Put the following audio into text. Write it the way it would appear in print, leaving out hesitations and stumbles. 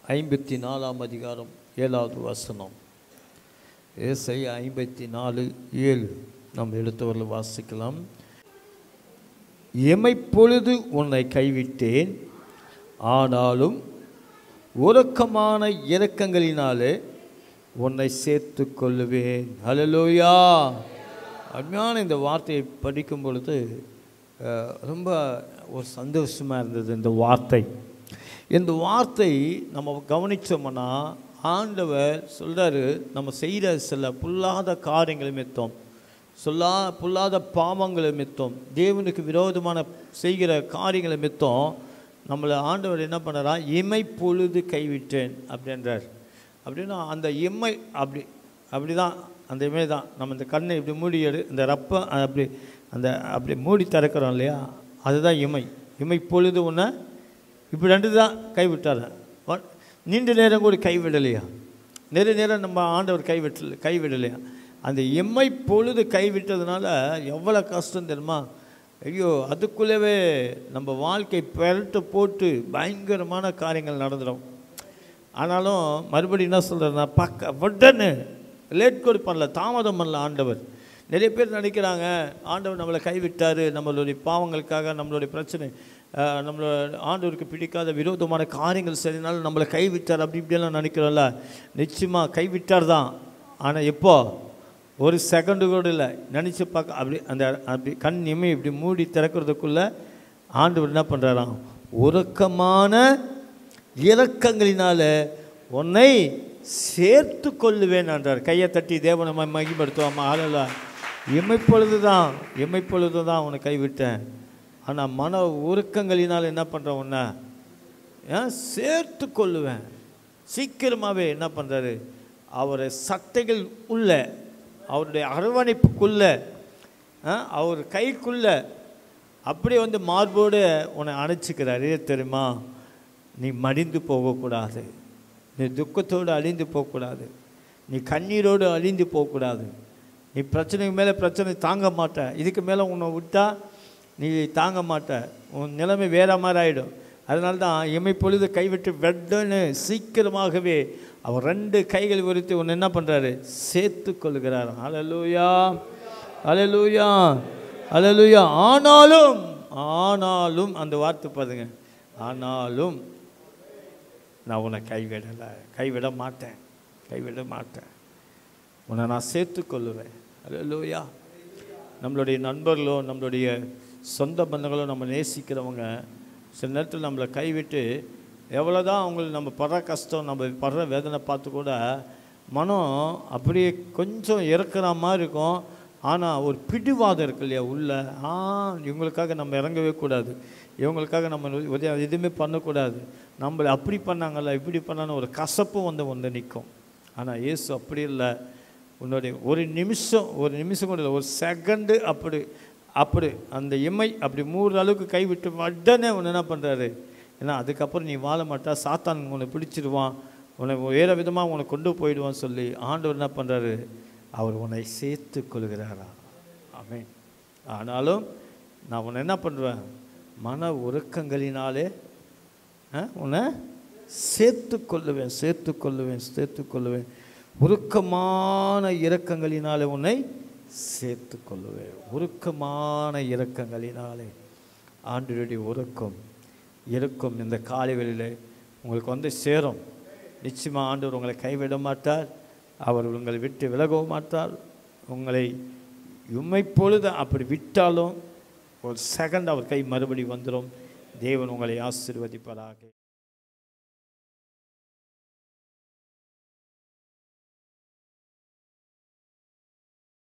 54ஆம் அதிகாரம் 7வது வசனம். ஏசாயா 54:7 நாம் எடுத்தவர்கள் வாசிக்கலாம். எமைப்பொழுது உன்னை கைவிட்டேன், ஆனாலும் உறக்கமான இரக்கங்களினாலே உன்னை சேர்த்து கொள்ளுவேன். ஹல்லேலூயா. அருமையான இந்த வார்த்தையை படிக்கும் பொழுது ரொம்ப ஒரு சந்தோஷமாக இருந்தது. இந்த வார்த்தை நம்ம கவனித்தோம்னா, ஆண்டவர் சொல்கிறாரு, நம்ம செய்கிற சில பொல்லாத காரியங்களை நிமித்தம், பொல்லாத பாவங்களை நிமித்தம், தேவனுக்கு விரோதமான செய்கிற காரியங்களை நிமித்தம் நம்மளை ஆண்டவர் என்ன பண்ணுறா, இமைப்பொழுது கைவிட்டேன் அப்படின்றார். அப்படின்னா அந்த இமை அப்படி தான், அந்த இமை தான் நம்ம இந்த கண்ணை இப்படி மூடி இந்த ரப்பை அப்படி மூடி திறக்கிறோம் இல்லையா, அதுதான் இமைப்பொழுது ஒன்று. இப்படி ரெண்டு தான் கைவிட்டார். நீண்ட நேரம் கூட கைவிடலையா, நிறைய நேரம் நம்ம ஆண்டவர் கைவிடலையா. அந்த இமைப்பொழுது கைவிட்டதுனால எவ்வளோ கஷ்டம் தெரியுமா. ஐயோ, அதுக்குள்ளவே நம்ம வாழ்க்கை பெரட்டு போட்டு பயங்கரமான காரியங்கள் நடந்துடும். ஆனாலும் மறுபடியும் என்ன சொல்கிறேன்னா, உடனே லேட் கூட பண்ணல, தாமதம் பண்ணல ஆண்டவர். நிறைய பேர் நினைக்கிறாங்க ஆண்டவர் நம்மளை கைவிட்டார், நம்மளுடைய பாவங்களுக்காக, நம்மளுடைய பிரச்சனை, நம்மளோட ஆண்டவருக்கு பிடிக்காத விரோதமான காரியங்கள் சரினாலும் நம்மளை கைவிட்டார் அப்படி இப்படியெல்லாம் நினைக்கிறோம்ல. நிச்சயமாக கைவிட்டார் தான். ஆனால் எப்போ, ஒரு செகண்டு கூட இல்லை. நினச்சி பார்க்க அப்படி கண் இமை இப்படி மூடி திறக்கிறதுக்குள்ளே ஆண்டவர் என்ன பண்ணுறாராம், உறக்கமான இரக்கங்களினால உன்னை சேர்த்து கொள்ளுவேன் என்றார். கையை தட்டி தேவனை மகிமைப்படுத்துவாமா. ஆளல, இமைப்பொழுது தான் உன்னை கைவிட்டேன், ஆனால் மன உருக்கங்களினால் என்ன பண்ணுறேன், உன்னை சேர்த்து கொள்ளுவேன். சீக்கிரமாகவே என்ன பண்ணுறாரு, அவரை சட்டைகள் உள்ள, அவருடைய அரவணைப்புக்குள்ள, அவர் கைக்குள்ள அப்படியே மார்போடு உன்னை அணைச்சிக்கிறாரு. தெரியுமா, நீ மடிந்து போகக்கூடாது, நீ துக்கத்தோடு அழிந்து போகக்கூடாது, நீ கண்ணீரோடு அழிந்து போகக்கூடாது, நீ பிரச்சனைக்கு மேலே பிரச்சனை தாங்க மாட்ட, இதுக்கு மேலே உன்னை விட்டால் நீ தாங்க மாட்ட, உன் நிலைமை வேற மாதிரி ஆகிடும். அதனால தான் இமைப்பொழுது கைவிட்டு வெட்டன்னு சீக்கிரமாகவே அவர் ரெண்டு கைகள் உரித்து உன்னை என்ன பண்ணுறாரு, சேர்த்து கொள்கிறார். ஹல்லேலூயா, ஹல்லேலூயா, ஹல்லேலூயா. ஆனாலும் அந்த வார்த்தை பாருங்க, ஆனாலும் நான் உன்னை கைவிட மாட்டேன், உன்னை நான் சேர்த்து கொள்ளுவேன். ஹல்லேலூயா. நம்மளுடைய நண்பர்களோ, நம்மளுடைய சொந்த பந்தங்களோ, நம்ம நேசிக்கிறவங்க சில நேரத்தில் நம்மளை கைவிட்டு எவ்வளோதான் அவங்களுக்கு நம்ம படுற கஷ்டம், நம்ம படுற வேதனை பார்த்து கூட மனம் அப்படியே கொஞ்சம் இறக்குற மாதிரி இருக்கும். ஆனால் ஒரு பிடிவாதம் இருக்கு இல்லையா உள்ள, இவங்களுக்காக நம்ம இறங்கவே கூடாது, இவங்களுக்காக நம்ம எதுவுமே பண்ணக்கூடாது, நம்மளை அப்படி பண்ணாங்கல்ல இப்படி பண்ணான்னு ஒரு கசப்பும் வந்து நிற்கும். ஆனால் இயேசு அப்படி இல்லை. உன்னுடைய ஒரு நிமிஷம் கூட இல்லை, ஒரு செகண்டு அப்படி அந்த இமை அப்படி 3 அளவுக்கு கைவிட்டு உடனே உன்னை என்ன பண்ணுறாரு, ஏன்னா அதுக்கப்புறம் நீ வாழ மாட்டா, சாத்தான் உன்னை பிடிச்சிடுவான், உன்னை வேறு விதமாக உன்னை கொண்டு போயிடுவான்னு சொல்லி ஆண்டவர் என்ன பண்ணுறாரு, அவர் உன்னை சேர்த்து கொள்கிறாரா. ஆமென். ஆனாலும் நான் உன்னை என்ன பண்ணுவேன், மன உருக்கங்களினாலே உன்னை சேர்த்து கொள்ளுவேன், உருக்கமான இரக்கங்களினாலே உன்னை சேர்த்து கொள்ளுவேன். உருக்கமான இரக்கங்களினாலே ஆண்டவருடைய உருக்கம் இந்த காலைகளில் உங்களுக்கு சேரும். நிச்சயமாக ஆண்டவர் உங்களை கைவிட மாட்டார், அவர் உங்களை விட்டு விலகவும் மாட்டார். உங்களை இமைப்பொழுது அப்படி விட்டாலும் ஒரு செகண்ட் அவர் கை மறுபடி வந்துடும். தேவன் உங்களை ஆசீர்வதிப்பாராக.